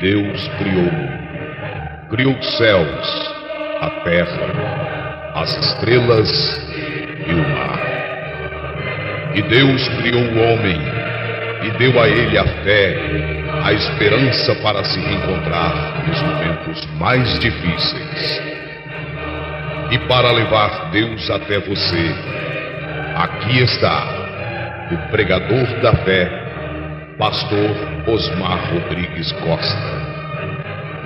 Deus criou os céus, a terra, as estrelas e o mar. E Deus criou o homem e deu a ele a fé, a esperança para se reencontrar nos momentos mais difíceis. E para levar Deus até você, aqui está o pregador da fé, Pastor Osmar Rodrigues Costa,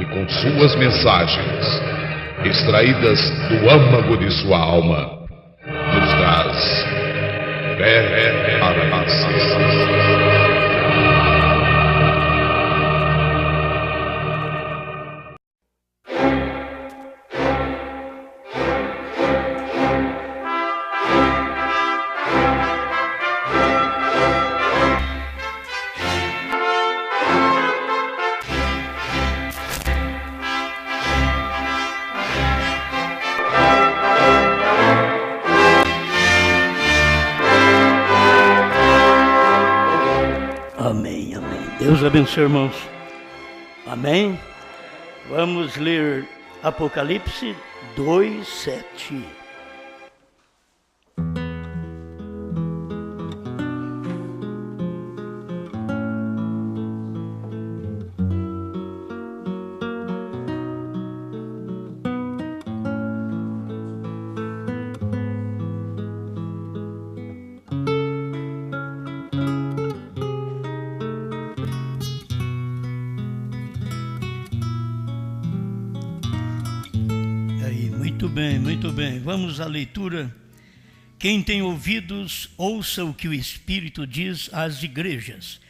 e com suas mensagens, extraídas do âmago de sua alma, nos traz fé para nascer. Deus abençoe, irmãos. Amém? Vamos ler Apocalipse 2:7. Muito bem, vamos à leitura. Quem tem ouvidos, ouça o que o Espírito diz às igrejas.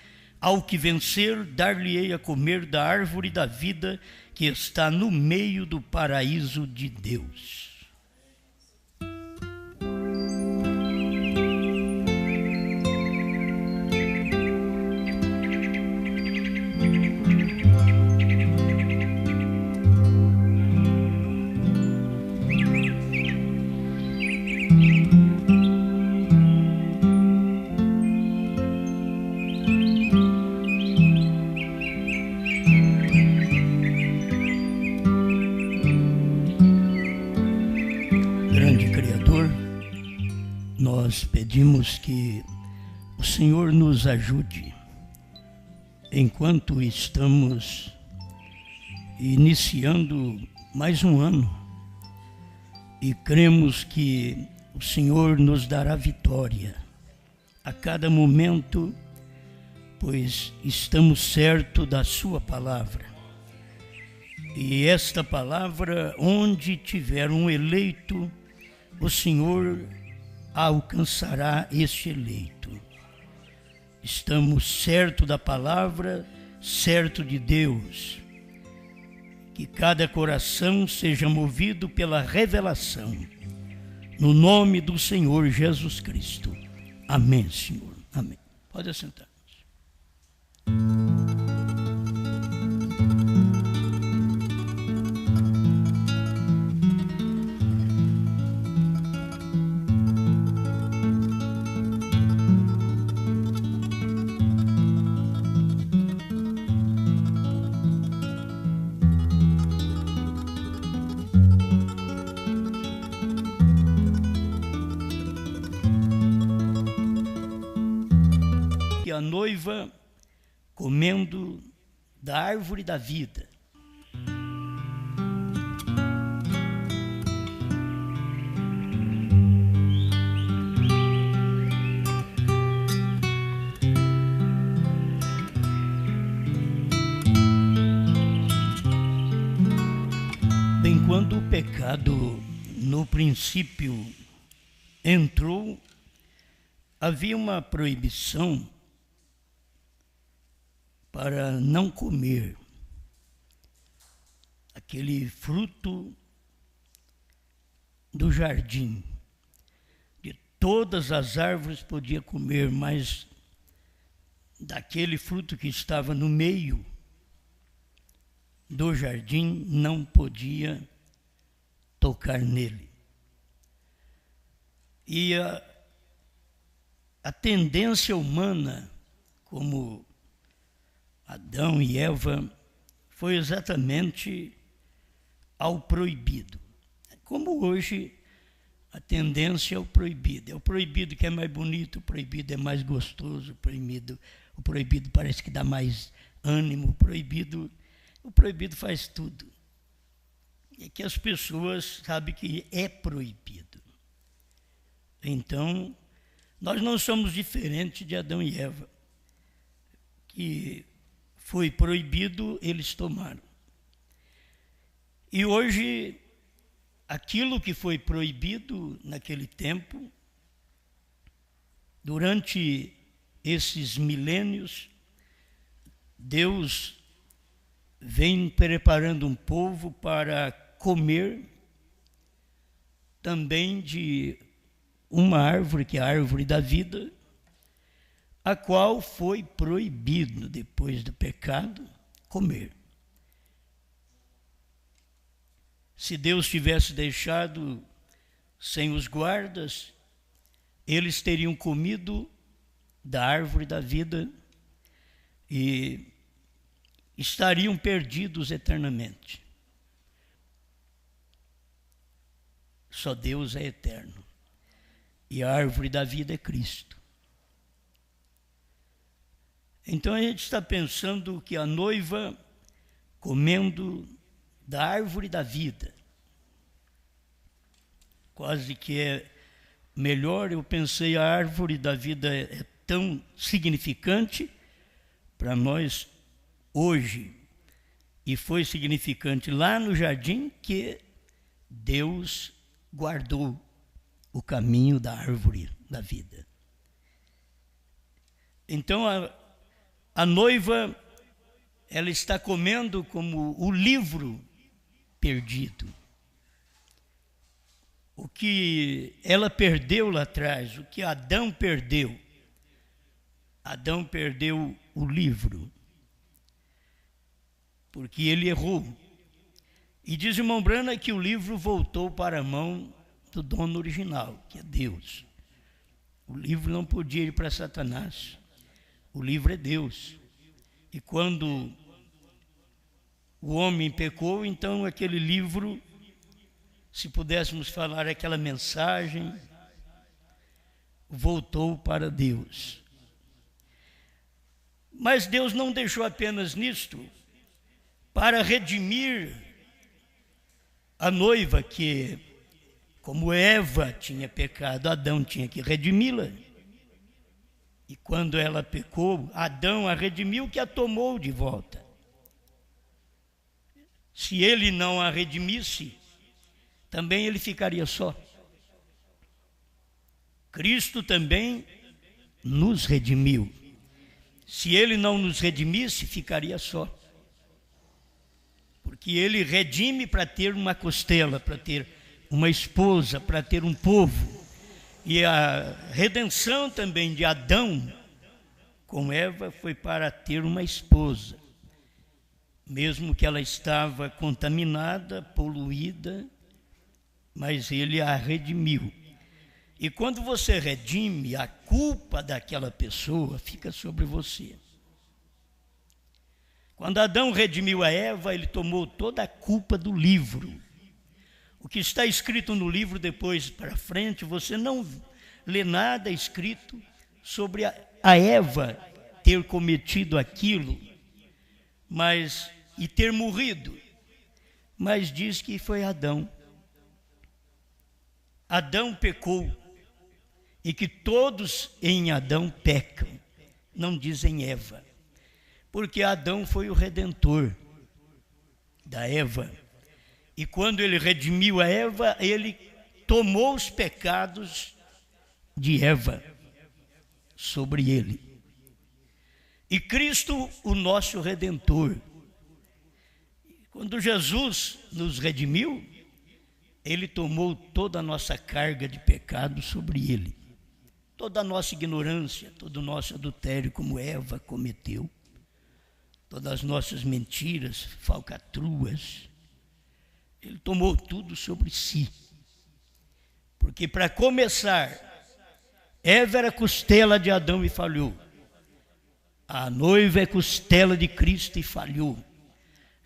Ao que vencer, dar-lhe-ei a comer da árvore da vida que está no meio do paraíso de Deus. Nós pedimos que o Senhor nos ajude enquanto estamos iniciando mais um ano e cremos que o Senhor nos dará vitória a cada momento, pois estamos certos da sua palavra. E esta palavra, onde tiver um eleito, o Senhor alcançará este eleito. Estamos certos da palavra, certo de Deus. Que cada coração seja movido pela revelação. No nome do Senhor Jesus Cristo. Amém, Senhor. Amém. Pode assentar. A noiva comendo da árvore da vida. Bem, quando o pecado no princípio entrou, havia uma proibição para não comer aquele fruto do jardim. De todas as árvores podia comer, mas daquele fruto que estava no meio do jardim não podia tocar nele. E a tendência humana, como Adão e Eva foi exatamente ao proibido. Como hoje a tendência é o proibido. É o proibido que é mais bonito, o proibido é mais gostoso, o proibido parece que dá mais ânimo, o proibido faz tudo. É que as pessoas sabem que é proibido. Então, nós não somos diferentes de Adão e Eva, que foi proibido, eles tomaram. E hoje, aquilo que foi proibido naquele tempo, durante esses milênios, Deus vem preparando um povo para comer também de uma árvore, que é a árvore da vida, a qual foi proibido, depois do pecado, comer. Se Deus tivesse deixado sem os guardas, eles teriam comido da árvore da vida e estariam perdidos eternamente. Só Deus é eterno. E a árvore da vida é Cristo. Então a gente está pensando que a noiva comendo da árvore da vida, quase que é melhor, eu pensei, a árvore da vida é tão significante para nós hoje, e foi significante lá no jardim, que Deus guardou o caminho da árvore da vida. Então a noiva, ela está comendo como o livro perdido. O que ela perdeu lá atrás, o que Adão perdeu. Adão perdeu o livro, porque ele errou. E diz o irmão Branham que o livro voltou para a mão do dono original, que é Deus. O livro não podia ir para Satanás. O livro é Deus. E quando o homem pecou, então aquele livro, se pudéssemos falar aquela mensagem, voltou para Deus. Mas Deus não deixou apenas nisto, para redimir a noiva, que, como Eva tinha pecado, Adão tinha que redimi-la. E quando ela pecou, Adão a redimiu, que a tomou de volta. Se ele não a redimisse, também ele ficaria só. Cristo também nos redimiu. Se ele não nos redimisse, ficaria só. Porque ele redime para ter uma costela, para ter uma esposa, para ter um povo. E a redenção também de Adão com Eva foi para ter uma esposa. Mesmo que ela estava contaminada, poluída, mas ele a redimiu. E quando você redime, a culpa daquela pessoa fica sobre você. Quando Adão redimiu a Eva, ele tomou toda a culpa do livro. O que está escrito no livro, depois para frente, você não lê nada escrito sobre a Eva ter cometido aquilo, e ter morrido. Mas diz que foi Adão. Adão pecou, e que todos em Adão pecam. Não dizem Eva, porque Adão foi o redentor da Eva. E quando ele redimiu a Eva, ele tomou os pecados de Eva sobre ele. E Cristo, o nosso redentor, quando Jesus nos redimiu, ele tomou toda a nossa carga de pecado sobre ele. Toda a nossa ignorância, todo o nosso adultério, como Eva cometeu, todas as nossas mentiras, falcatruas, ele tomou tudo sobre si. Porque, para começar, Eva era costela de Adão e falhou. A noiva é costela de Cristo e falhou.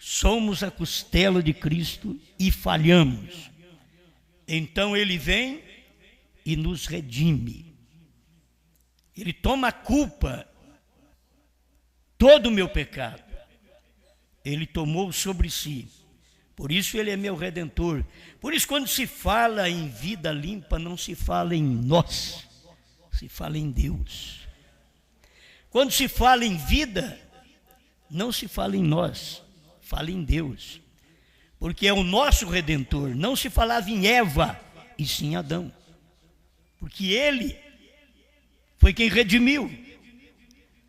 somos a costela de Cristo e falhamos. Então ele vem e nos redime. Ele toma a culpa, todo o meu pecado. Ele tomou sobre si. Por isso ele é meu redentor. Por isso, quando se fala em vida limpa, não se fala em nós, se fala em Deus. Quando se fala em vida, não se fala em nós, fala em Deus. Porque é o nosso redentor. Não se falava em Eva, e sim em Adão. Porque ele foi quem redimiu.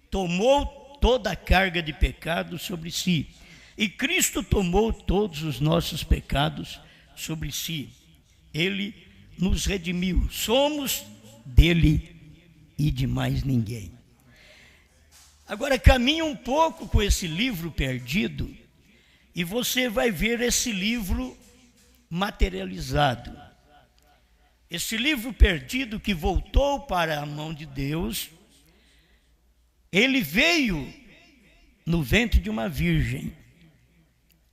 Tomou toda a carga de pecado sobre si. E Cristo tomou todos os nossos pecados sobre si. Ele nos redimiu. Somos dele e de mais ninguém. Agora caminhe um pouco com esse livro perdido e você vai ver esse livro materializado. Esse livro perdido que voltou para a mão de Deus, ele veio no ventre de uma virgem.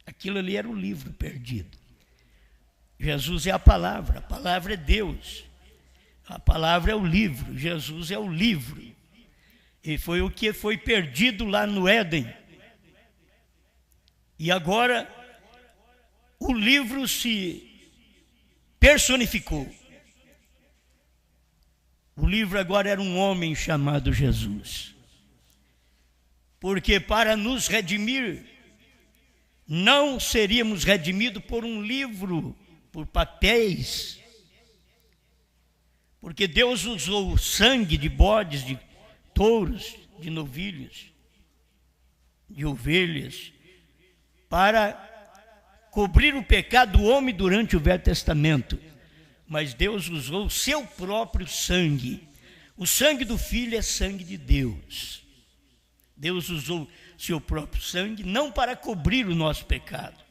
Aquilo ali era o livro perdido. Jesus é a palavra é Deus. A palavra é o livro, Jesus é o livro. E foi o que foi perdido lá no Éden. E agora o livro se personificou. O livro agora era um homem chamado Jesus. Porque para nos redimir, não seríamos redimidos por um livro, por papéis. Porque Deus usou o sangue de bodes, de touros, de novilhos, de ovelhas, para cobrir o pecado do homem durante o Velho Testamento. Mas Deus usou o seu próprio sangue. O sangue do Filho é sangue de Deus. Deus usou seu próprio sangue não para cobrir o nosso pecado,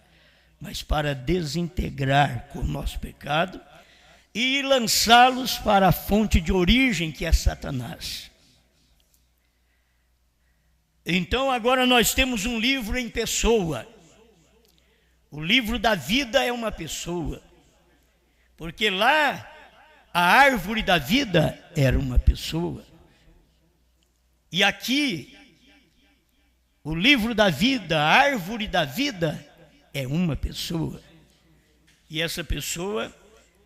mas para desintegrar com o nosso pecado e lançá-los para a fonte de origem, que é Satanás. Então agora nós temos um livro em pessoa. O livro da vida é uma pessoa. Porque lá a árvore da vida era uma pessoa. E aqui o livro da vida, a árvore da vida é uma pessoa. E essa pessoa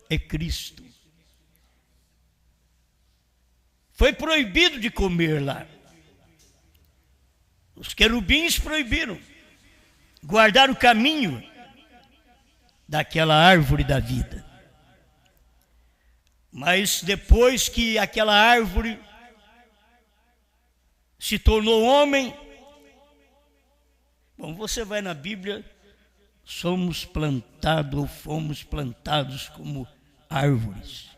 é Cristo. Foi proibido de comer lá. Os querubins proibiram. Guardaram o caminho daquela árvore da vida. Mas depois que aquela árvore se tornou homem, bom, você vai na Bíblia, somos plantados ou fomos plantados como árvores,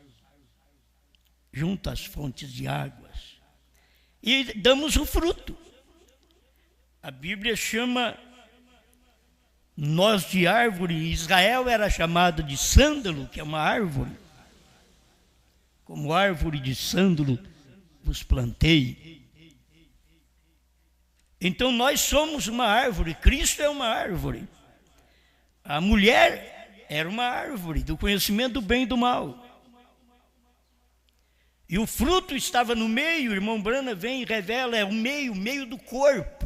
junto às fontes de águas, e damos o fruto. A Bíblia chama nós de árvore. Israel era chamado de sândalo, que é uma árvore. Como árvore de sândalo vos plantei. Então nós somos uma árvore, Cristo é uma árvore. A mulher era uma árvore do conhecimento do bem e do mal. E o fruto estava no meio, o irmão Brana vem e revela, é o meio do corpo.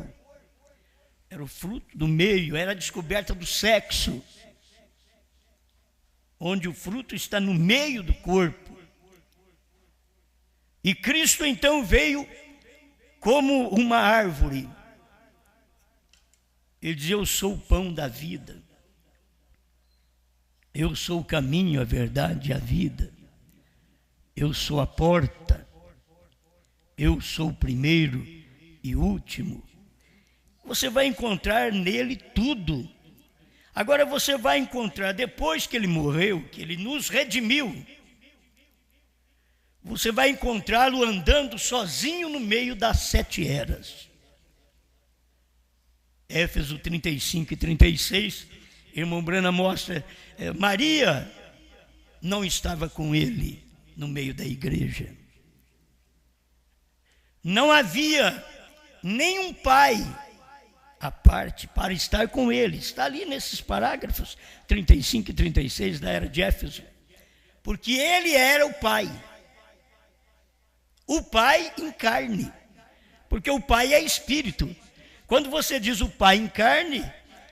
Era o fruto do meio, era a descoberta do sexo. Onde o fruto está no meio do corpo. E Cristo então veio como uma árvore. Ele diz: eu sou o pão da vida. Eu sou o caminho, a verdade e a vida. Eu sou a porta. Eu sou o primeiro e último. Você vai encontrar nele tudo. Agora você vai encontrar, depois que ele morreu, que ele nos redimiu, você vai encontrá-lo andando sozinho no meio das 7 eras. Éfeso 35 e 36, irmão Brana mostra, Maria não estava com ele no meio da igreja. Não havia nenhum pai à parte para estar com ele. Está ali nesses parágrafos 35 e 36 da era de Éfeso. Porque ele era o Pai. O Pai em carne. Porque o Pai é Espírito. Quando você diz o Pai em carne,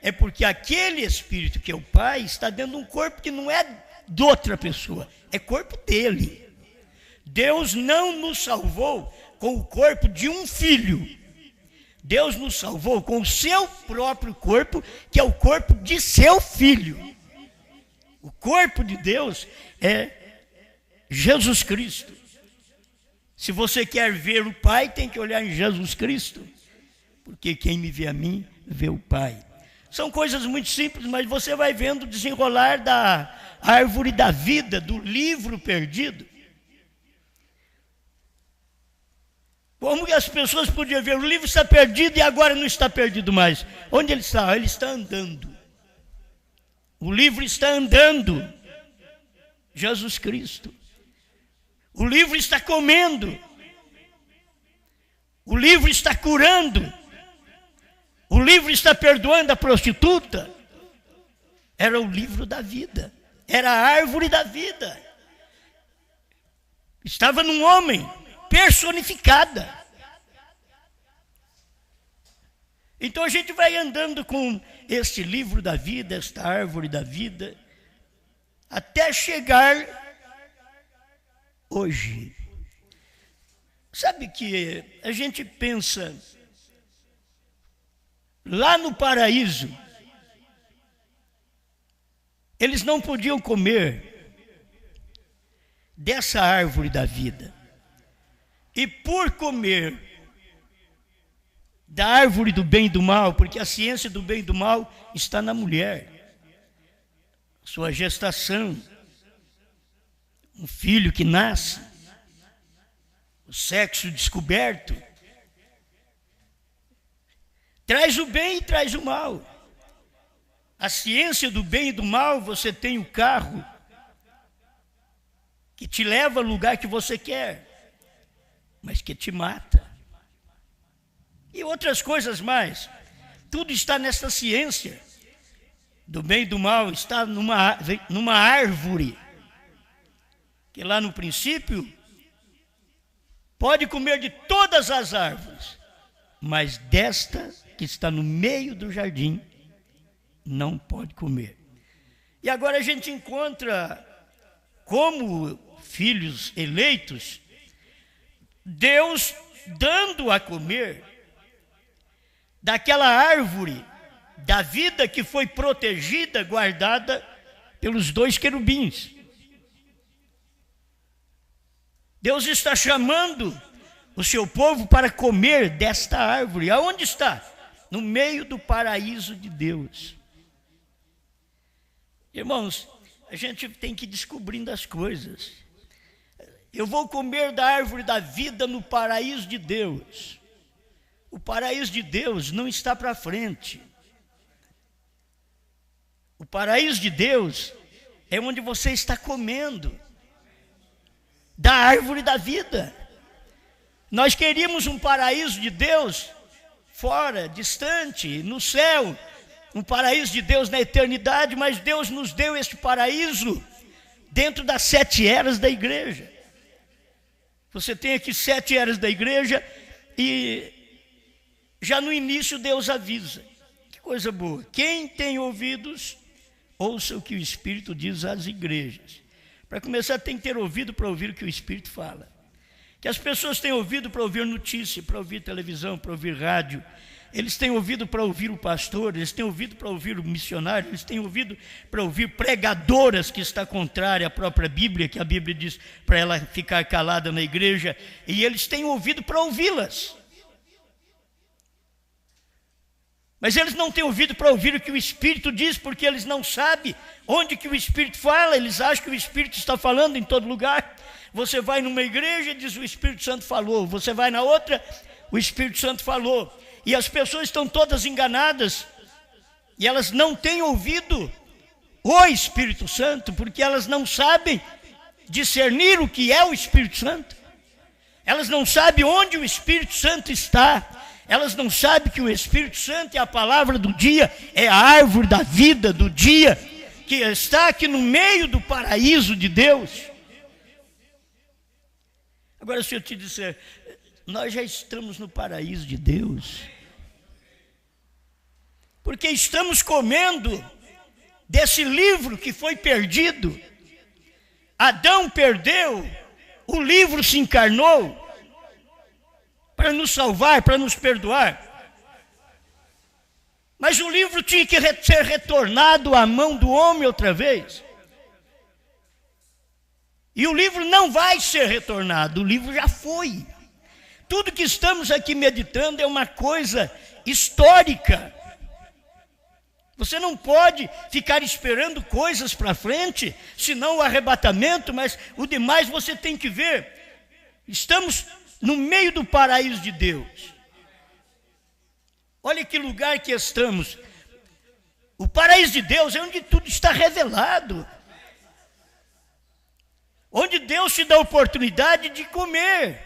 é porque aquele Espírito que é o Pai está dentro de um corpo que não é de outra pessoa, é corpo dele. Deus não nos salvou com o corpo de um filho. Deus nos salvou com o seu próprio corpo, que é o corpo de seu filho. O corpo de Deus é Jesus Cristo. Se você quer ver o Pai, tem que olhar em Jesus Cristo. Porque quem me vê a mim, vê o Pai. São coisas muito simples, mas você vai vendo o desenrolar da árvore da vida, do livro perdido. Como que as pessoas podiam ver? O livro está perdido e agora não está perdido mais. Onde ele está? Ele está andando. O livro está andando. Jesus Cristo. O livro está comendo. O livro está curando. O livro está perdoando a prostituta. Era o livro da vida. Era a árvore da vida. Estava num homem personificada. Então a gente vai andando com este livro da vida, esta árvore da vida, até chegar hoje. Sabe que a gente pensa lá no paraíso, eles não podiam comer dessa árvore da vida. E por comer da árvore do bem e do mal, porque a ciência do bem e do mal está na mulher, sua gestação, um filho que nasce, o sexo descoberto, traz o bem e traz o mal. A ciência do bem e do mal, você tem o carro que te leva ao lugar que você quer, mas que te mata. E outras coisas mais. Tudo está nessa ciência do bem e do mal, está numa árvore, que lá no princípio pode comer de todas as árvores, mas desta que está no meio do jardim, não pode comer. E agora a gente encontra, como filhos eleitos, Deus dando a comer daquela árvore da vida que foi protegida, guardada pelos 2 querubins. Deus está chamando o seu povo para comer desta árvore. Aonde está? No meio do paraíso de Deus. Irmãos, a gente tem que ir descobrindo as coisas. Eu vou comer da árvore da vida no paraíso de Deus. O paraíso de Deus não está para frente. O paraíso de Deus é onde você está comendo da árvore da vida. Nós queríamos um paraíso de Deus fora, distante, no céu, um paraíso de Deus na eternidade, mas Deus nos deu este paraíso dentro das 7 eras da igreja. Você tem aqui 7 eras da igreja e já no início Deus avisa. Que coisa boa. Quem tem ouvidos, ouça o que o Espírito diz às igrejas. Para começar, tem que ter ouvido para ouvir o que o Espírito fala. Que as pessoas têm ouvido para ouvir notícia, para ouvir televisão, para ouvir rádio. Eles têm ouvido para ouvir o pastor, eles têm ouvido para ouvir o missionário, eles têm ouvido para ouvir pregadoras que está contrária à própria Bíblia, que a Bíblia diz para ela ficar calada na igreja, e eles têm ouvido para ouvi-las. Mas eles não têm ouvido para ouvir o que o Espírito diz, porque eles não sabem onde que o Espírito fala, eles acham que o Espírito está falando em todo lugar. Você vai numa igreja e diz o Espírito Santo falou, você vai na outra, o Espírito Santo falou. E as pessoas estão todas enganadas, e elas não têm ouvido o Espírito Santo, porque elas não sabem discernir o que é o Espírito Santo. Elas não sabem onde o Espírito Santo está. Elas não sabem que o Espírito Santo é a palavra do dia, é a árvore da vida do dia, que está aqui no meio do paraíso de Deus. Agora, se eu te disser, nós já estamos no paraíso de Deus, porque estamos comendo desse livro que foi perdido. Adão perdeu, o livro se encarnou para nos salvar, para nos perdoar. Mas o livro tinha que ser retornado à mão do homem outra vez. E o livro não vai ser retornado, o livro já foi. Tudo que estamos aqui meditando é uma coisa histórica. Você não pode ficar esperando coisas para frente, senão o arrebatamento, mas o demais você tem que ver. Estamos no meio do paraíso de Deus. Olha que lugar que estamos. O paraíso de Deus é onde tudo está revelado. Onde Deus te dá a oportunidade de comer.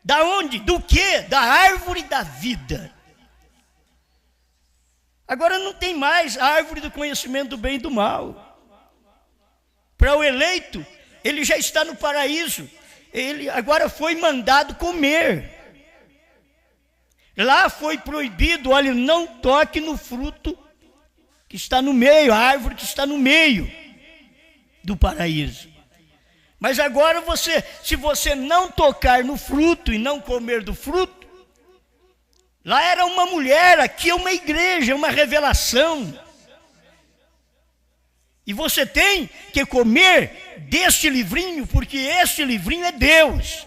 Da onde? Do quê? Da árvore da vida. Agora não tem mais a árvore do conhecimento do bem e do mal. Para o eleito, ele já está no paraíso. Ele agora foi mandado comer. Lá foi proibido, olha, não toque no fruto que está no meio, a árvore que está no meio do paraíso. Mas agora se você não tocar no fruto e não comer do fruto, lá era uma mulher, aqui é uma igreja, uma revelação. E você tem que comer deste livrinho, porque este livrinho é Deus.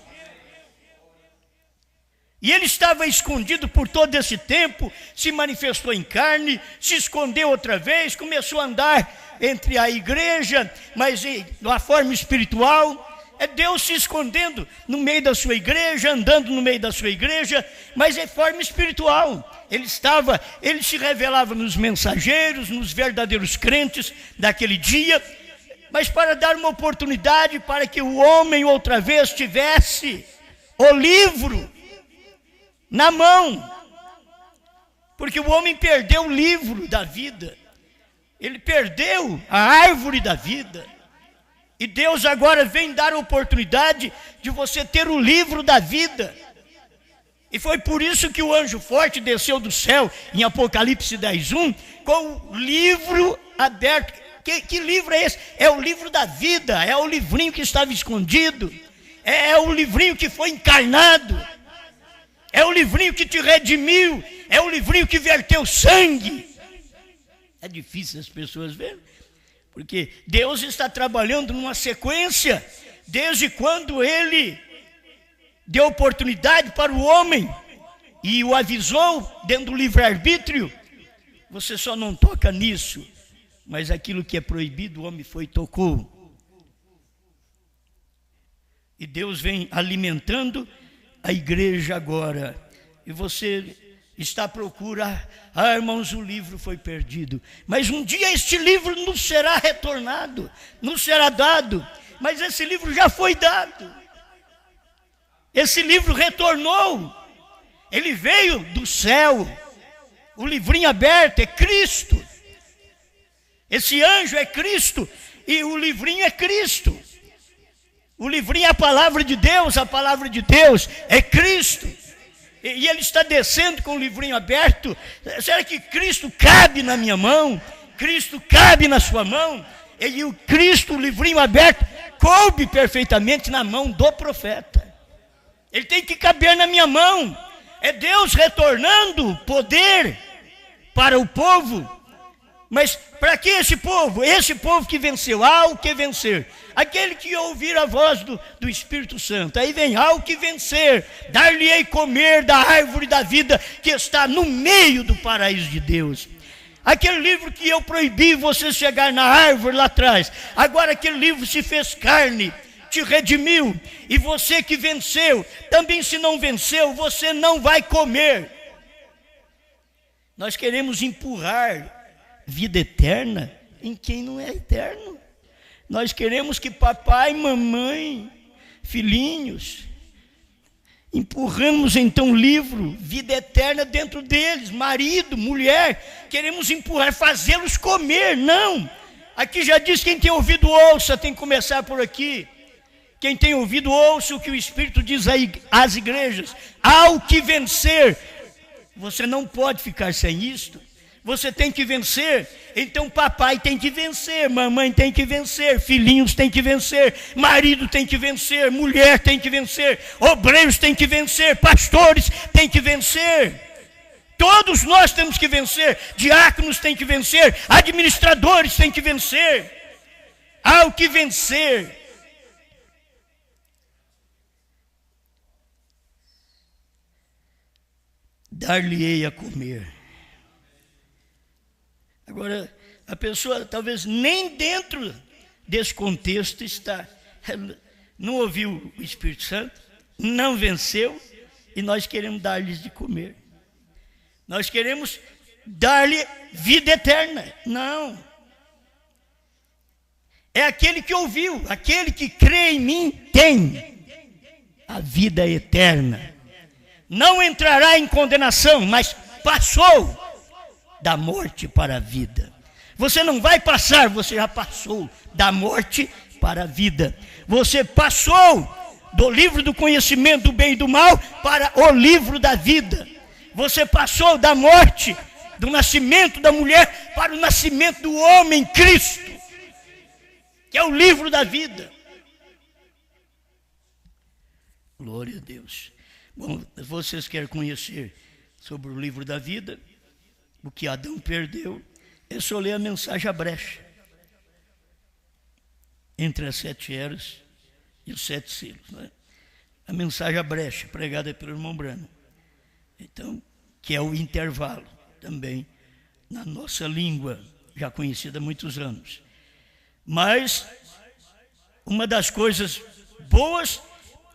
E ele estava escondido por todo esse tempo, se manifestou em carne, se escondeu outra vez, começou a andar entre a igreja, mas de uma forma espiritual. É Deus se escondendo no meio da sua igreja, andando no meio da sua igreja, mas de forma espiritual. Ele se revelava nos mensageiros, nos verdadeiros crentes daquele dia, mas para dar uma oportunidade para que o homem outra vez tivesse o livro na mão, porque o homem perdeu o livro da vida, ele perdeu a árvore da vida, e Deus agora vem dar a oportunidade de você ter o livro da vida. E foi por isso que o anjo forte desceu do céu, em Apocalipse 10:1, com o livro aberto. Que livro é esse? É o livro da vida, é o livrinho que estava escondido, é o livrinho que foi encarnado, é o livrinho que te redimiu, é o livrinho que verteu sangue. É difícil as pessoas verem, porque Deus está trabalhando numa sequência, desde quando Ele deu oportunidade para o homem e o avisou dentro do livre-arbítrio. Você só não toca nisso, mas aquilo que é proibido o homem foi e tocou. E Deus vem alimentando a igreja agora, e você está à procura. Irmãos, o livro foi perdido, mas um dia este livro nos será retornado, nos será dado. Mas esse livro já foi dado, esse livro retornou, ele veio do céu. O livrinho aberto é Cristo, esse anjo é Cristo, e o livrinho é Cristo. O livrinho é a palavra de Deus é Cristo. E ele está descendo com o livrinho aberto. Será que Cristo cabe na minha mão? Cristo cabe na sua mão? E o Cristo, o livrinho aberto, coube perfeitamente na mão do profeta. Ele tem que caber na minha mão. É Deus retornando poder para o povo. Mas para que esse povo? Esse povo que venceu, há o que vencer. Aquele que ouvir a voz do Espírito Santo. Aí vem, há o que vencer. Dar-lhe-ei comer da árvore da vida que está no meio do paraíso de Deus. Aquele livro que eu proibi você chegar na árvore lá atrás. Agora aquele livro se fez carne, te redimiu. E você que venceu, também se não venceu, você não vai comer. Nós queremos empurrar vida eterna em quem não é eterno. Nós queremos que papai, mamãe, filhinhos, Empurramos então livro, vida eterna dentro deles, marido, mulher, queremos empurrar, fazê-los comer. Não, aqui já diz: quem tem ouvido ouça, tem que começar por aqui. Quem tem ouvido ouça o que o Espírito diz às igrejas. Ao que vencer, você não pode ficar sem isto. Você tem que vencer. Então papai tem que vencer, mamãe tem que vencer, filhinhos tem que vencer, marido tem que vencer, mulher tem que vencer, obreiros tem que vencer, pastores tem que vencer. Todos nós temos que vencer. Diáconos têm que vencer, administradores têm que vencer. Ao que vencer, dar-lhe-ei a comer. Agora, a pessoa talvez nem dentro desse contexto está. Ela não ouviu o Espírito Santo, não venceu, e nós queremos dar-lhes de comer. Nós queremos dar-lhe vida eterna. Não. É aquele que ouviu, aquele que crê em mim tem a vida eterna. Não entrará em condenação, mas passou da morte para a vida. Você não vai passar, você já passou da morte para a vida. Você passou do livro do conhecimento do bem e do mal para o livro da vida. Você passou da morte, do nascimento da mulher, para o nascimento do homem, Cristo, que é o livro da vida. Glória a Deus. Bom, vocês querem conhecer sobre o livro da vida, o que Adão perdeu, é só ler a mensagem à brecha, entre as 7 eras e os 7 selos, né? A mensagem à brecha, pregada pelo irmão Brano. Então, que é o intervalo, também, na nossa língua, já conhecida há muitos anos. Mas, uma das coisas boas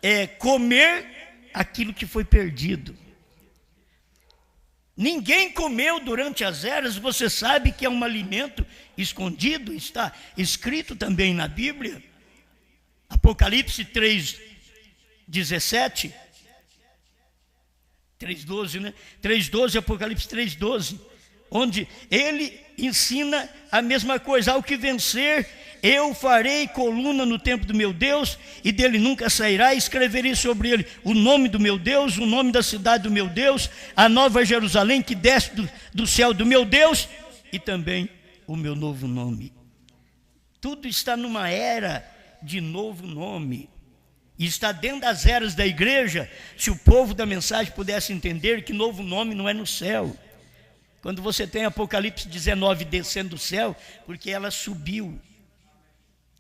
é comer aquilo que foi perdido. Ninguém comeu durante as eras, você sabe que é um alimento escondido, está escrito também na Bíblia. Apocalipse 3:17, 3:12, né? 3:12, Apocalipse 3:12, onde ele ensina a mesma coisa: ao que vencer, eu farei coluna no templo do meu Deus, e dele nunca sairá, e escreverei sobre ele o nome do meu Deus, o nome da cidade do meu Deus, a nova Jerusalém que desce do céu do meu Deus, e também o meu novo nome. Tudo está numa era de novo nome, e está dentro das eras da igreja. Se o povo da mensagem pudesse entender que novo nome não é no céu. Quando você tem Apocalipse 19 descendo do céu, porque ela subiu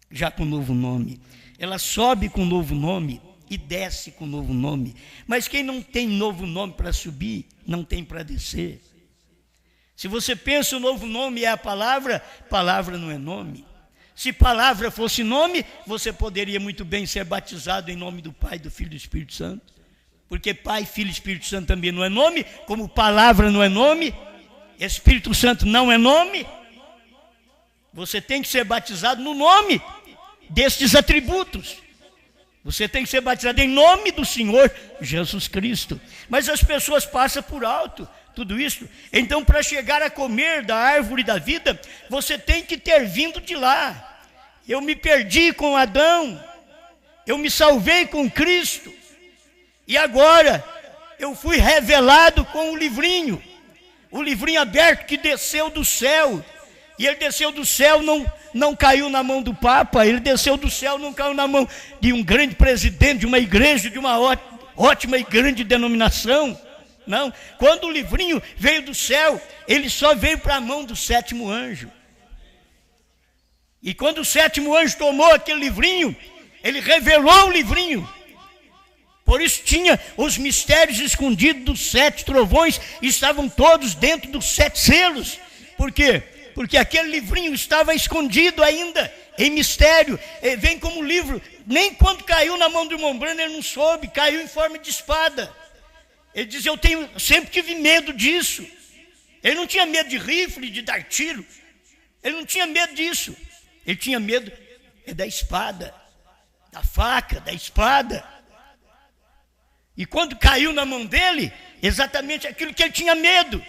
já com novo nome, ela sobe com novo nome e desce com novo nome. Mas quem não tem novo nome para subir, não tem para descer. Se você pensa o novo nome é a palavra, palavra não é nome. Se palavra fosse nome, você poderia muito bem ser batizado em nome do Pai, do Filho e do Espírito Santo, porque Pai, Filho e Espírito Santo também não é nome, como palavra não é nome, Espírito Santo não é nome. Você tem que ser batizado no nome destes atributos. Você tem que ser batizado em nome do Senhor Jesus Cristo. Mas as pessoas passam por alto tudo isso. Então, para chegar a comer da árvore da vida, você tem que ter vindo de lá. Eu me perdi com Adão, eu me salvei com Cristo, e agora eu fui revelado com o livrinho aberto que desceu do céu. E ele desceu do céu, não caiu na mão do Papa, ele desceu do céu, não caiu na mão de um grande presidente, de uma igreja, de uma ótima e grande denominação. Não, quando o livrinho veio do céu, ele só veio para a mão do 7º anjo. E quando o 7º anjo tomou aquele livrinho, ele revelou o livrinho. Por isso tinha os mistérios escondidos dos 7 trovões, estavam todos dentro dos 7 selos. Por quê? Porque aquele livrinho estava escondido ainda, em mistério. Ele vem como livro, nem quando caiu na mão do irmão Brano ele não soube, caiu em forma de espada. Ele diz: eu sempre tive medo disso. Ele não tinha medo de rifle, de dar tiro. Ele não tinha medo disso. Ele tinha medo da espada, da faca, da espada. E quando caiu na mão dele, exatamente aquilo que ele tinha medo,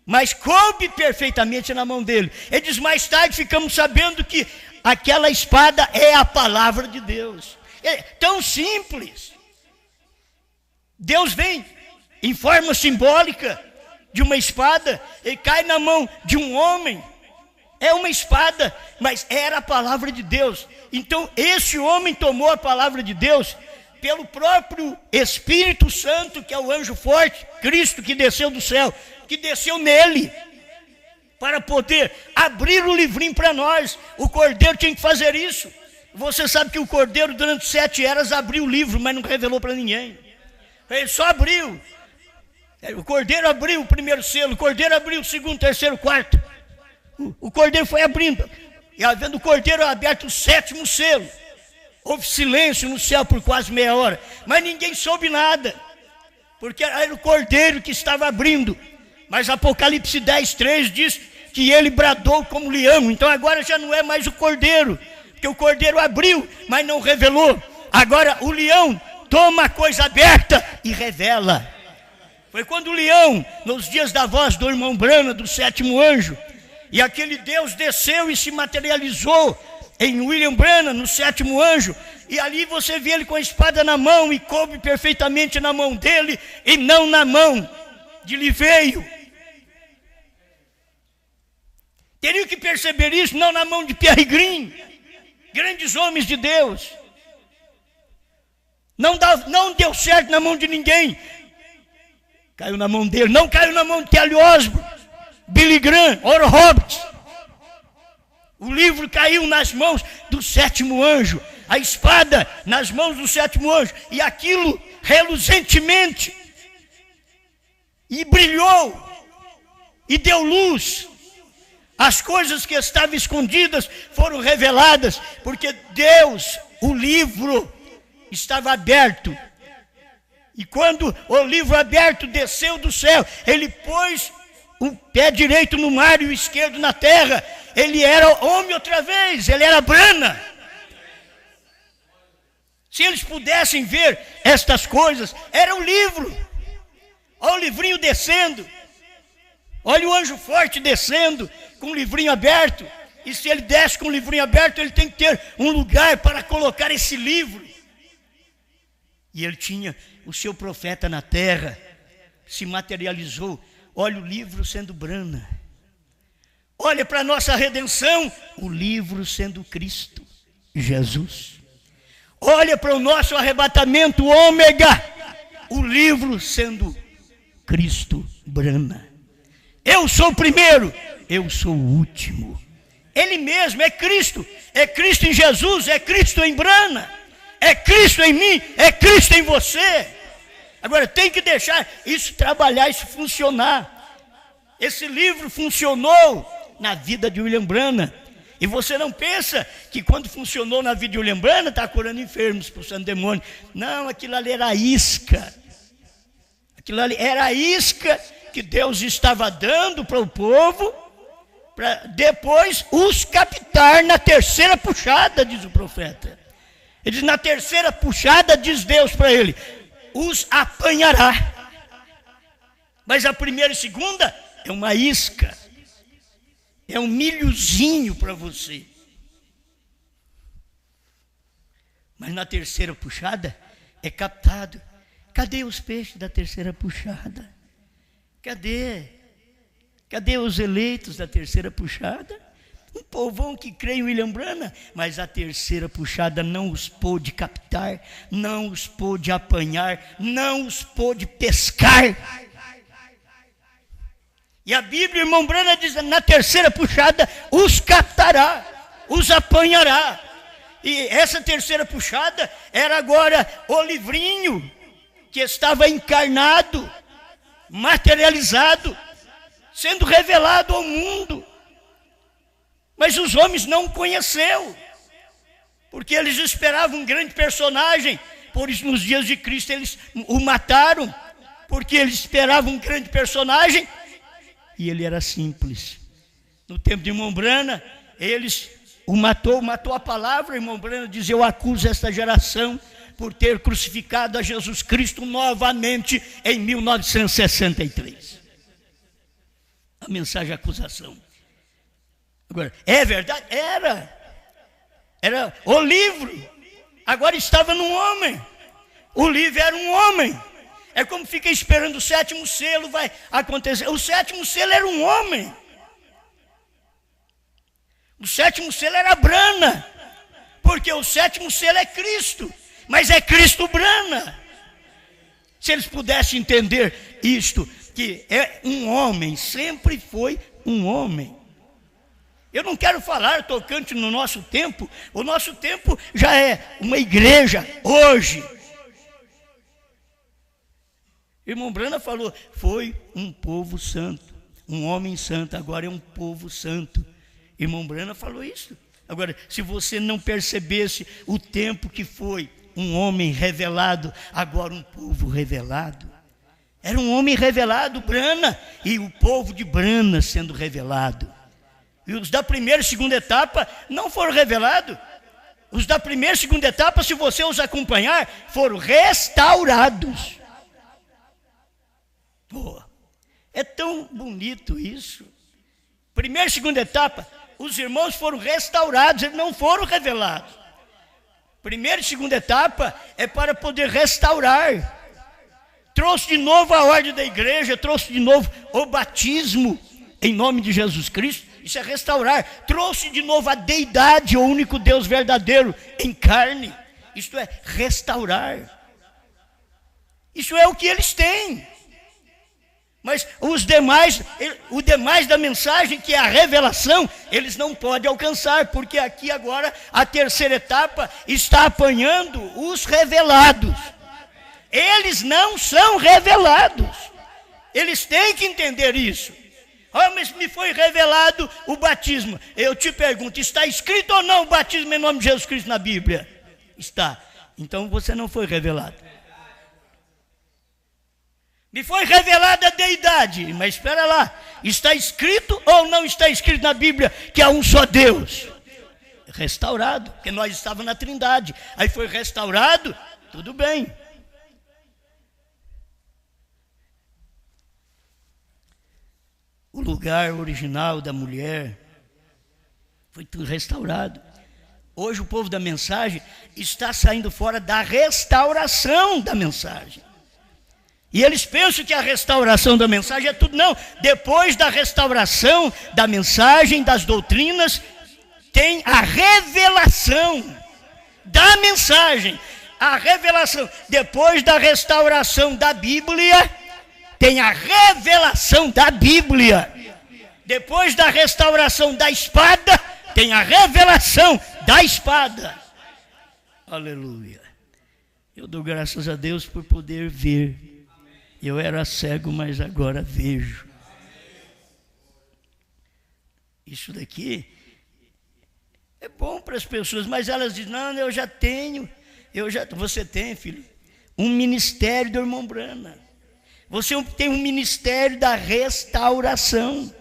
mas coube perfeitamente na mão dele. Ele diz, mais tarde ficamos sabendo que aquela espada é a palavra de Deus. É tão simples. Deus vem em forma simbólica de uma espada, e cai na mão de um homem. É uma espada, mas era a palavra de Deus. Então esse homem tomou a palavra de Deus pelo próprio Espírito Santo, que é o anjo forte, Cristo que desceu do céu, que desceu nele, para poder abrir o livrinho para nós. O cordeiro tinha que fazer isso. Você sabe que o cordeiro durante 7 eras abriu o livro, mas não revelou para ninguém. Ele só abriu. O cordeiro abriu o primeiro selo, o cordeiro abriu o segundo, terceiro, quarto. O cordeiro foi abrindo. E havendo o cordeiro aberto o 7º selo, houve silêncio no céu por quase meia hora, mas ninguém soube nada, porque era o cordeiro que estava abrindo. Mas Apocalipse 10:3 diz que ele bradou como leão. Então agora já não é mais o cordeiro, porque o cordeiro abriu, mas não revelou. Agora o leão toma a coisa aberta e revela. Foi quando o leão, nos dias da voz do irmão Brana, do 7º anjo, e aquele Deus desceu e se materializou em William Branham, no 7º anjo, e ali você vê ele com a espada na mão, e coube perfeitamente na mão dele, e não na mão de Liveio. Teriam que perceber isso, não na mão de Pierre Green, grandes homens de Deus. Não deu certo na mão de ninguém, caiu na mão dele. Não caiu na mão de Kelly Osbourne, Billy Graham, Oral Roberts. O livro caiu nas mãos do 7º anjo, a espada nas mãos do 7º anjo, e aquilo reluzentemente, e brilhou, e deu luz. As coisas que estavam escondidas foram reveladas, porque Deus, o livro estava aberto. E quando o livro aberto desceu do céu, ele pôs o pé direito no mar e o esquerdo na terra. Ele era homem outra vez, ele era Brana. Se eles pudessem ver estas coisas, era o livro. Olha o livrinho descendo, olha o anjo forte descendo com o livrinho aberto. E se ele desce com o livrinho aberto, ele tem que ter um lugar para colocar esse livro. E ele tinha o seu profeta na terra, se materializou. Olha o livro sendo Brana. Olha para a nossa redenção, o livro sendo Cristo, Jesus. Olha para o nosso arrebatamento, ômega, o livro sendo Cristo, Brana. Eu sou o primeiro, eu sou o último. Ele mesmo é Cristo em Jesus, é Cristo em Brana, é Cristo em mim, é Cristo em você. Agora tem que deixar isso trabalhar, isso funcionar. Esse livro funcionou na vida de William Branham. E você não pensa que quando funcionou na vida de William Branham, está curando enfermos, expulsando demônio. Não, aquilo ali era isca. Aquilo ali era a isca que Deus estava dando para o povo, para depois os captar na terceira puxada, diz o profeta. Ele diz, na terceira puxada, diz Deus para ele, os apanhará. Mas a primeira e segunda é uma isca, é um milhozinho para você. Mas na terceira puxada é captado. Cadê os peixes da terceira puxada? Cadê? Cadê os eleitos da terceira puxada? Um povão que crê em William Branham, mas a terceira puxada não os pôde captar, não os pôde apanhar, não os pôde pescar. E a Bíblia, irmão Branham, diz, na terceira puxada os captará, os apanhará. E essa terceira puxada era agora o livrinho que estava encarnado, materializado, sendo revelado ao mundo. Mas os homens não o conheceram, porque eles esperavam um grande personagem. Por isso nos dias de Cristo eles o mataram, porque eles esperavam um grande personagem e ele era simples. No tempo de irmão Branham, eles o matou a palavra. Irmão Branham diz, eu acuso esta geração por ter crucificado a Jesus Cristo novamente em 1963. A mensagem de acusação. Agora, é verdade? Era o livro. Agora estava num homem. O livro era um homem. É como fica esperando o sétimo selo vai acontecer. O sétimo selo era um homem. O sétimo selo era Brana. Porque o sétimo selo é Cristo. Mas é Cristo Brana. Se eles pudessem entender isto, que é um homem, sempre foi um homem. Eu não quero falar tocante no nosso tempo. O nosso tempo já é uma igreja hoje. Irmão Brana falou, foi um povo santo, um homem santo, agora é um povo santo. Irmão Brana falou isso. Agora, se você não percebesse o tempo que foi um homem revelado, agora um povo revelado. Era um homem revelado, Brana, e o povo de Brana sendo revelado. E os da primeira e segunda etapa não foram revelados. Os da primeira e segunda etapa, se você os acompanhar, foram restaurados. Pô, é tão bonito isso. Primeira e segunda etapa, os irmãos foram restaurados, eles não foram revelados. Primeira e segunda etapa é para poder restaurar. Trouxe de novo a ordem da igreja, trouxe de novo o batismo em nome de Jesus Cristo. Isso é restaurar. Trouxe de novo a deidade, o único Deus verdadeiro em carne. Isto é restaurar. Isso é o que eles têm. Mas os demais, o demais da mensagem, que é a revelação, eles não podem alcançar, porque aqui agora a terceira etapa está apanhando os revelados. Eles não são revelados. Eles têm que entender isso. Oh, mas me foi revelado o batismo. Eu te pergunto, está escrito ou não o batismo em nome de Jesus Cristo na Bíblia? Está. Então você não foi revelado. Me foi revelada a deidade, mas espera lá, está escrito ou não está escrito na Bíblia que há um só Deus? Restaurado, porque nós estávamos na Trindade, aí foi restaurado, tudo bem. O lugar original da mulher foi tudo restaurado. Hoje o povo da mensagem está saindo fora da restauração da mensagem. E eles pensam que a restauração da mensagem é tudo. Não, depois da restauração da mensagem, das doutrinas, tem a revelação da mensagem. A revelação, depois da restauração da Bíblia, tem a revelação da Bíblia. Depois da restauração da espada, tem a revelação da espada. Aleluia. Eu dou graças a Deus por poder ver. Eu era cego, mas agora vejo. Isso daqui é bom para as pessoas, mas elas dizem, não, eu já tenho. Você tem, filho, um ministério do irmão Brana. Você tem um ministério da restauração.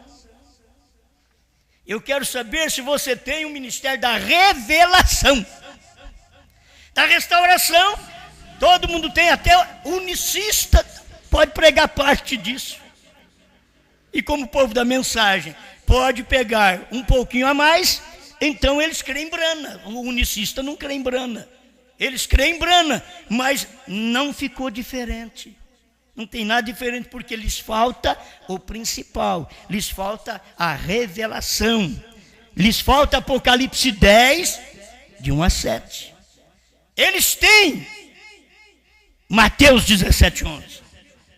Eu quero saber se você tem um ministério da revelação. Da restauração, todo mundo tem, até o unicista pode pregar parte disso. E como o povo da mensagem pode pegar um pouquinho a mais, então eles creem em Brana. O unicista não crê em Brana. Eles creem em Brana, mas não ficou diferente. Não tem nada diferente, porque lhes falta o principal. Lhes falta a revelação. Lhes falta Apocalipse 10, de 1 a 7. Eles têm Mateus 17, 11.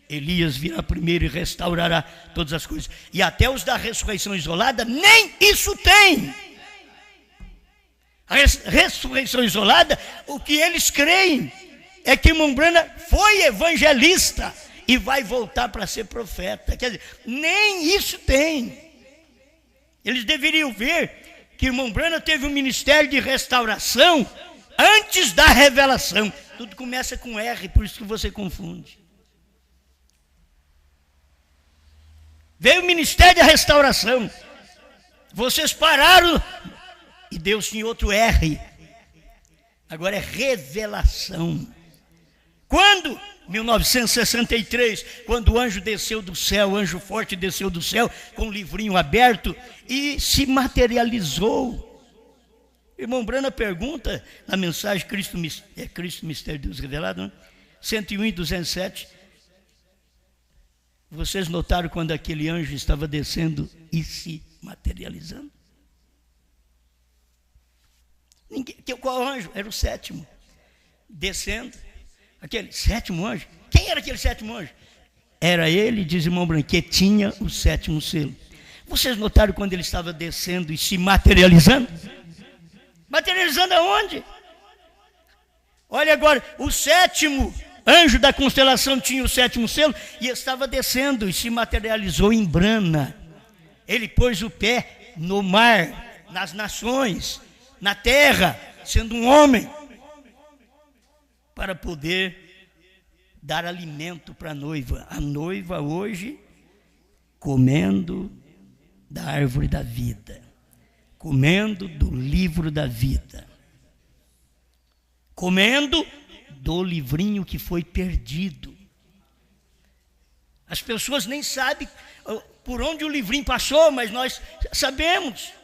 Elias virá primeiro e restaurará todas as coisas. E até os da ressurreição isolada, nem isso tem. A ressurreição isolada, o que eles creem é que irmão Brana foi evangelista e vai voltar para ser profeta. Quer dizer, nem isso tem. Eles deveriam ver que irmão Brana teve um ministério de restauração antes da revelação. Tudo começa com R, por isso que você confunde. Veio o ministério da restauração. Vocês pararam e Deus tinha outro R. Agora é revelação. Quando? 1963, quando o anjo desceu do céu, o anjo forte desceu do céu com o livrinho aberto e se materializou. Irmão Brana pergunta na mensagem Cristo, Mistério de Deus Revelado, né? 101 e 207. Vocês notaram quando aquele anjo estava descendo e se materializando? Qual anjo? Era o sétimo, descendo. Aquele sétimo anjo. Quem era aquele sétimo anjo? Era ele, diz irmão Branco, que tinha o sétimo selo. Vocês notaram quando ele estava descendo e se materializando? Materializando aonde? Olha agora, o sétimo anjo da constelação tinha o sétimo selo e estava descendo e se materializou em Brana. Ele pôs o pé no mar, nas nações, na terra, sendo um homem, para poder dar alimento para a noiva. A noiva hoje comendo da árvore da vida, comendo do livro da vida, comendo do livrinho que foi perdido. As pessoas nem sabem por onde o livrinho passou, mas nós sabemos.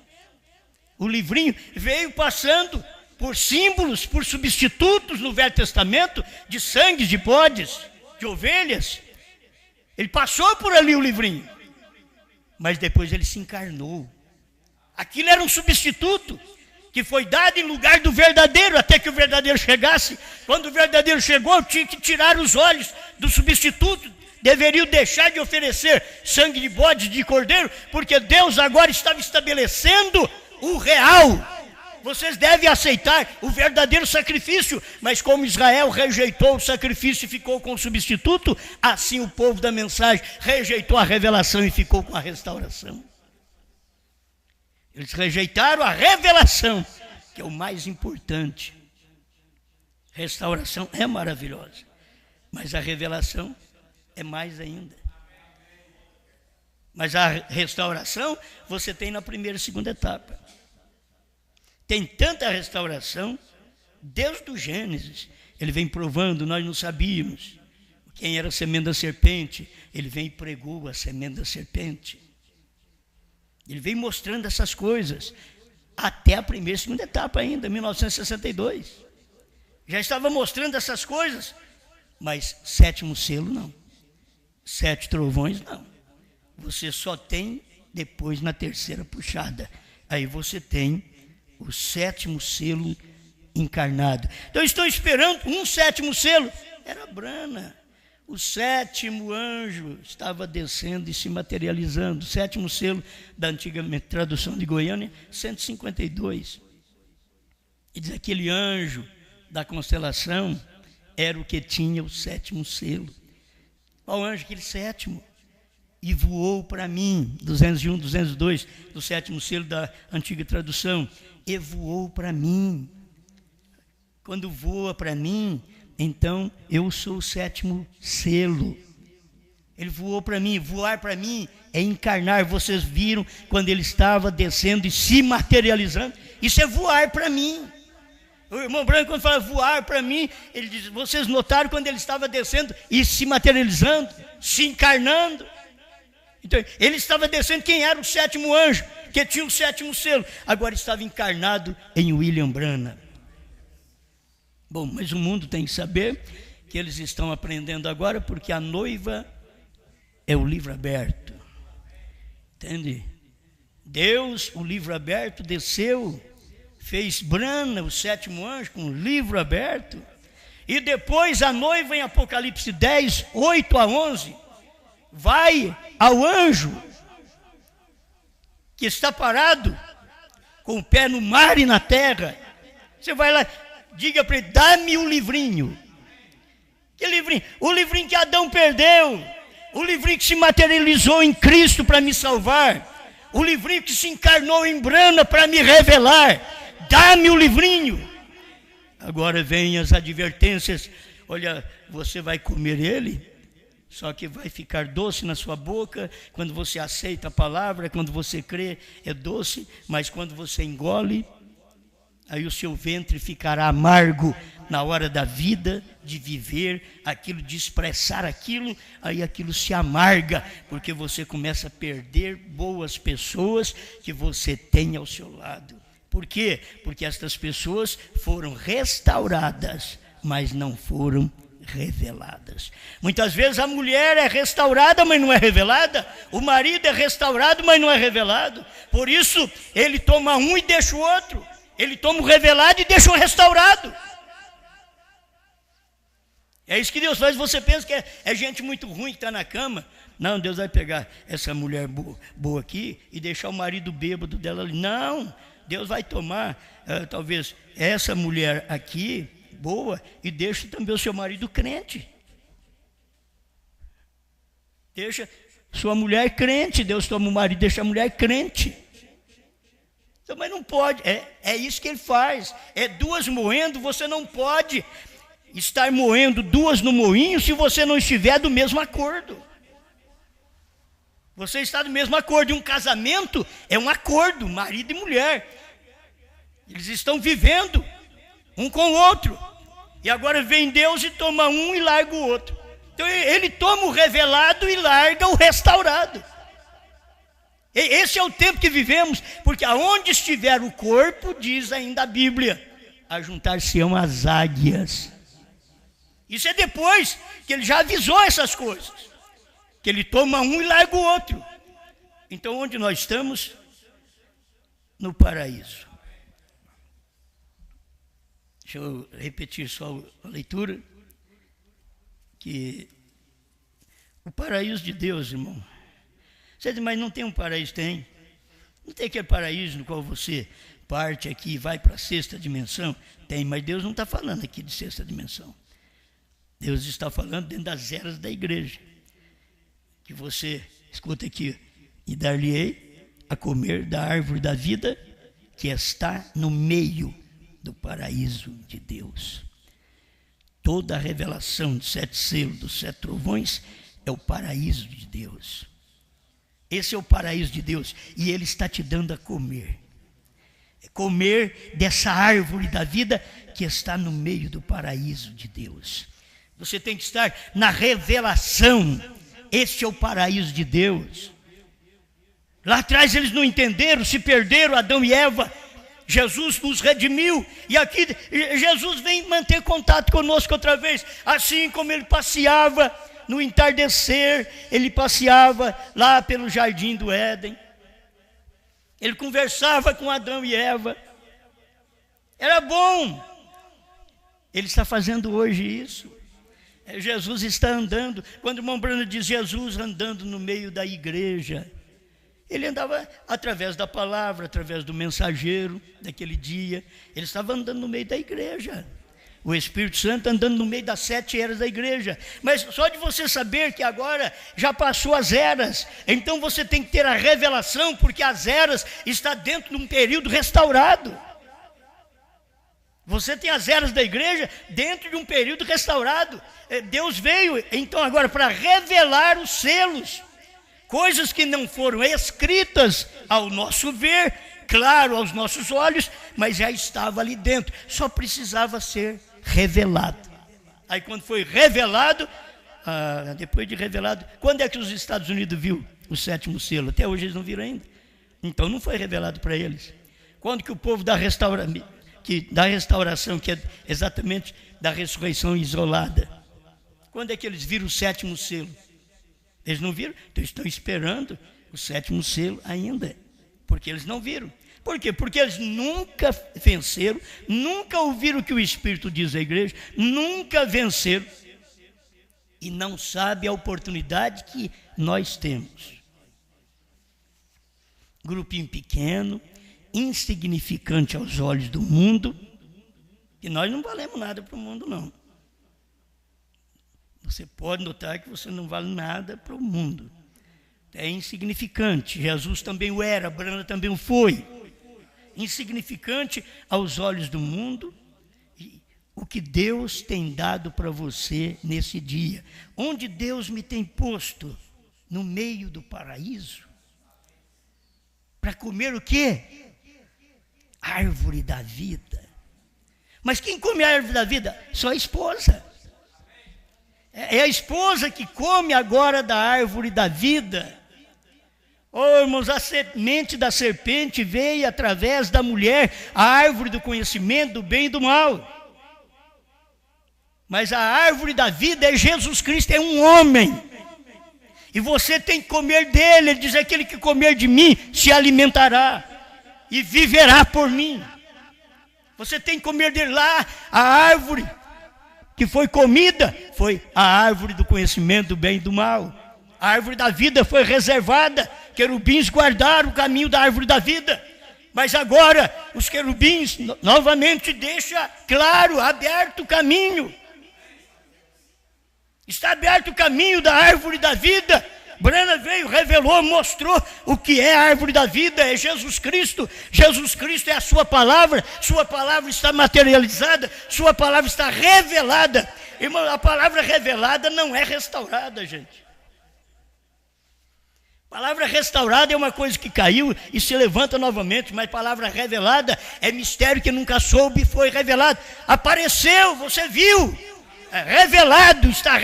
O livrinho veio passando por símbolos, por substitutos no Velho Testamento, de sangue, de bodes, de ovelhas. Ele passou por ali o livrinho, mas depois ele se encarnou. Aquilo era um substituto que foi dado em lugar do verdadeiro, até que o verdadeiro chegasse. Quando o verdadeiro chegou, tinha que tirar os olhos do substituto. Deveriam deixar de oferecer sangue de bode, de cordeiro, porque Deus agora estava estabelecendo o real. Vocês devem aceitar o verdadeiro sacrifício, mas como Israel rejeitou o sacrifício e ficou com o substituto, assim o povo da mensagem rejeitou a revelação e ficou com a restauração. Eles rejeitaram a revelação, que é o mais importante. Restauração é maravilhosa, mas a revelação é mais ainda. Mas a restauração você tem na primeira e segunda etapa. Tem tanta restauração, desde o Gênesis, ele vem provando, nós não sabíamos quem era a semente da serpente, ele vem e pregou a semente da serpente. Ele vem mostrando essas coisas, até a primeira e segunda etapa ainda, 1962. Já estava mostrando essas coisas, mas sétimo selo não, 7 trovões não. Você só tem depois na terceira puxada, aí você tem o sétimo selo encarnado. Então estou esperando um sétimo selo. Era Brana. O sétimo anjo estava descendo e se materializando. O sétimo selo da antiga tradução de Goiânia, 152. E diz: aquele anjo da constelação era o que tinha o sétimo selo. Qual anjo? Aquele sétimo. E voou para mim, 201, 202, do sétimo selo da antiga tradução. E voou para mim. Quando voa para mim, então eu sou o sétimo selo. Ele voou para mim. Voar para mim é encarnar. Vocês viram quando ele estava descendo e se materializando? Isso é voar para mim. O irmão Branco, quando fala voar para mim, ele diz: vocês notaram quando ele estava descendo e se materializando, se encarnando? Então, ele estava descendo. Quem era o sétimo anjo? Que tinha o sétimo selo. Agora estava encarnado em William Brana. Bom, mas o mundo tem que saber que eles estão aprendendo agora, porque a noiva é o livro aberto. Entende? Deus, o livro aberto, desceu, fez Brana, o sétimo anjo, com o livro aberto. E depois a noiva, em Apocalipse 10, 8 a 11, vai ao anjo que está parado com o pé no mar e na terra. Você vai lá, diga para ele: dá-me o livrinho. Que livrinho? O livrinho que Adão perdeu, o livrinho que se materializou em Cristo para me salvar, o livrinho que se encarnou em Brana para me revelar. Dá-me o livrinho. Agora vem as advertências: olha, você vai comer ele, só que vai ficar doce na sua boca quando você aceita a palavra, quando você crê é doce, mas quando você engole aí o seu ventre ficará amargo na hora da vida, de viver aquilo, de expressar aquilo, aí aquilo se amarga, porque você começa a perder boas pessoas que você tem ao seu lado. Por quê? Porque estas pessoas foram restauradas, mas não foram reveladas. Muitas vezes a mulher é restaurada, mas não é revelada. O marido é restaurado, mas não é revelado. Por isso, ele toma um e deixa o outro. Ele toma o revelado e deixa o restaurado. É isso que Deus faz. Você pensa que é gente muito ruim que está na cama. Não, Deus vai pegar essa mulher boa aqui e deixar o marido bêbado dela ali. Não, Deus vai tomar talvez essa mulher aqui boa e deixa também o seu marido crente. Deixa sua mulher crente. Deus toma o marido e deixa a mulher crente. Então, mas não pode. É isso que ele faz. É duas moendo. Você não pode estar moendo duas no moinho se você não estiver do mesmo acordo. Você está do mesmo acordo. E um casamento é um acordo, marido e mulher. Eles estão vivendo um com o outro. E agora vem Deus e toma um e larga o outro. Então ele toma o revelado e larga o restaurado. Esse é o tempo que vivemos, porque aonde estiver o corpo, diz ainda a Bíblia, ajuntar-se-ão as águias. Isso é depois que ele já avisou essas coisas, que ele toma um e larga o outro. Então onde nós estamos? No paraíso. Deixa eu repetir só a leitura, que o paraíso de Deus, irmão. Você diz, mas não tem um paraíso? Tem. Não tem aquele paraíso no qual você parte aqui e vai para a sexta dimensão? Tem, mas Deus não está falando aqui de sexta dimensão. Deus está falando dentro das eras da igreja. Que você, escuta aqui, e dar-lhe-ei a comer da árvore da vida que está no meio do paraíso de Deus. Toda a revelação dos 7 selos, dos 7 trovões, é o paraíso de Deus. Esse é o paraíso de Deus, e Ele está te dando a comer. Comer dessa árvore da vida que está no meio do paraíso de Deus. Você tem que estar na revelação. Este é o paraíso de Deus. Lá atrás eles não entenderam, se perderam, Adão e Eva. Jesus nos redimiu, e aqui Jesus vem manter contato conosco outra vez, assim como ele passeava no entardecer, ele passeava lá pelo jardim do Éden, ele conversava com Adão e Eva, era bom. Ele está fazendo hoje isso. Jesus está andando. Quando o irmão Bruno diz Jesus andando no meio da igreja, ele andava através da palavra, através do mensageiro daquele dia. Ele estava andando no meio da igreja. O Espírito Santo andando no meio das 7 eras da igreja. Mas só de você saber que agora já passou as eras, então você tem que ter a revelação, porque as eras estão dentro de um período restaurado. Você tem as eras da igreja dentro de um período restaurado. Deus veio então agora para revelar os selos. Coisas que não foram escritas ao nosso ver, claro, aos nossos olhos, mas já estava ali dentro, só precisava ser revelado. Aí quando foi revelado, depois de revelado, quando é que os Estados Unidos viu o 7º selo? Até hoje eles não viram ainda. Então não foi revelado para eles. Quando que o povo da restauração, que é exatamente da ressurreição isolada, quando é que eles viram o 7º selo? Eles não viram, então estão esperando o 7º selo ainda, porque eles não viram. Por quê? Porque eles nunca venceram, nunca ouviram o que o Espírito diz à igreja, nunca venceram, e não sabem a oportunidade que nós temos. Grupinho pequeno, insignificante aos olhos do mundo, e nós não valemos nada para o mundo, não. Você pode notar que você não vale nada para o mundo. É insignificante. Jesus também o era, Brana também o foi. Insignificante aos olhos do mundo. E o que Deus tem dado para você nesse dia. Onde Deus me tem posto? No meio do paraíso. Para comer o quê? A árvore da vida. Mas quem come a árvore da vida? Só a esposa. É a esposa que come agora da árvore da vida. Oh, irmãos, a semente da serpente veio através da mulher, a árvore do conhecimento do bem e do mal. Mas a árvore da vida é Jesus Cristo, é um homem. E você tem que comer dele. Ele diz: aquele que comer de mim se alimentará e viverá por mim. Você tem que comer dele. Lá, a árvore que foi comida foi a árvore do conhecimento do bem e do mal. A árvore da vida foi reservada. Querubins guardaram o caminho da árvore da vida. Mas agora os querubins novamente deixam claro, aberto o caminho. Está aberto o caminho da árvore da vida. Brana veio, revelou, mostrou o que é a árvore da vida. É Jesus Cristo. Jesus Cristo é a sua palavra está materializada, sua palavra está revelada. Irmão, a palavra revelada não é restaurada, gente. Palavra restaurada é uma coisa que caiu e se levanta novamente, mas palavra revelada é mistério que nunca soube e foi revelado. Apareceu, você viu, é revelado, está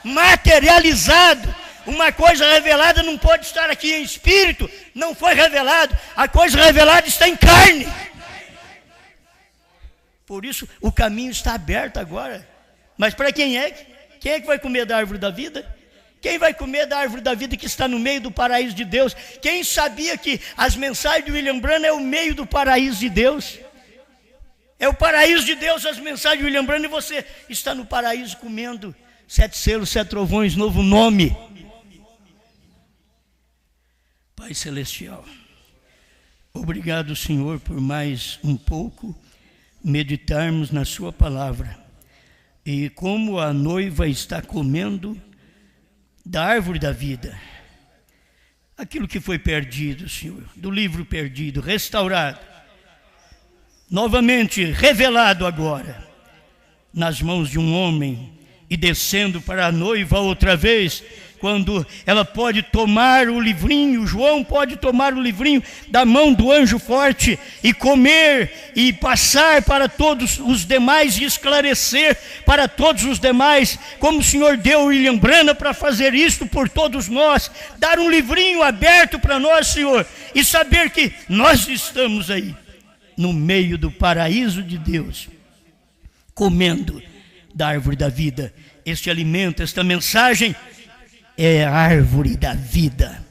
materializado. Uma coisa revelada não pode estar aqui em espírito, não foi revelado. A coisa revelada está em carne. Por isso o caminho está aberto agora. Mas para quem é? Quem é que vai comer da árvore da vida? Quem vai comer da árvore da vida que está no meio do paraíso de Deus? Quem sabia que as mensagens de William Branham é o meio do paraíso de Deus? É o paraíso de Deus, as mensagens de William Branham, e você está no paraíso comendo 7 selos, 7 trovões, novo nome. Pai Celestial, obrigado, Senhor, por mais um pouco meditarmos na sua palavra. E como a noiva está comendo da árvore da vida, aquilo que foi perdido, Senhor, do livro perdido, restaurado, novamente revelado agora, nas mãos de um homem, e descendo para a noiva outra vez, quando ela pode tomar o livrinho, João pode tomar o livrinho da mão do anjo forte e comer e passar para todos os demais e esclarecer para todos os demais, como o Senhor deu o William Branham para fazer isto por todos nós, dar um livrinho aberto para nós, Senhor, e saber que nós estamos aí, no meio do paraíso de Deus, comendo da árvore da vida. Este alimento, esta mensagem é a árvore da vida.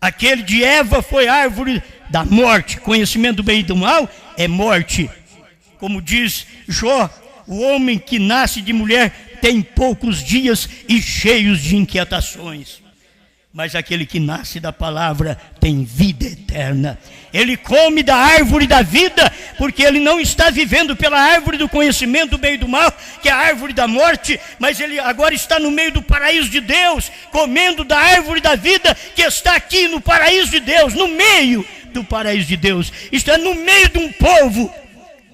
Aquele de Eva foi árvore da morte. Conhecimento do bem e do mal é morte. Como diz Jó, o homem que nasce de mulher tem poucos dias e cheios de inquietações. Mas aquele que nasce da palavra tem vida eterna. Ele come da árvore da vida, porque ele não está vivendo pela árvore do conhecimento do bem e do mal, que é a árvore da morte, mas ele agora está no meio do paraíso de Deus, comendo da árvore da vida, que está aqui no paraíso de Deus, no meio do paraíso de Deus. Está no meio de um povo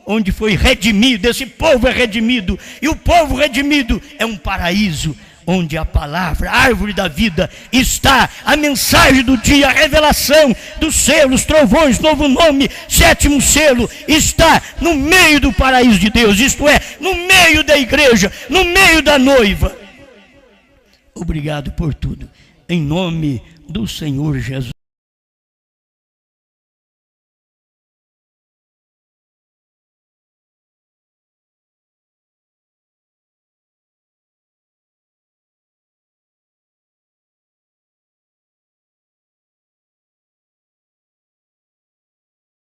onde foi redimido. Esse povo é redimido, e o povo redimido é um paraíso, onde a palavra, a árvore da vida está, a mensagem do dia, a revelação dos selos, trovões, novo nome, 7º selo, está no meio do paraíso de Deus, isto é, no meio da igreja, no meio da noiva. Obrigado por tudo, em nome do Senhor Jesus.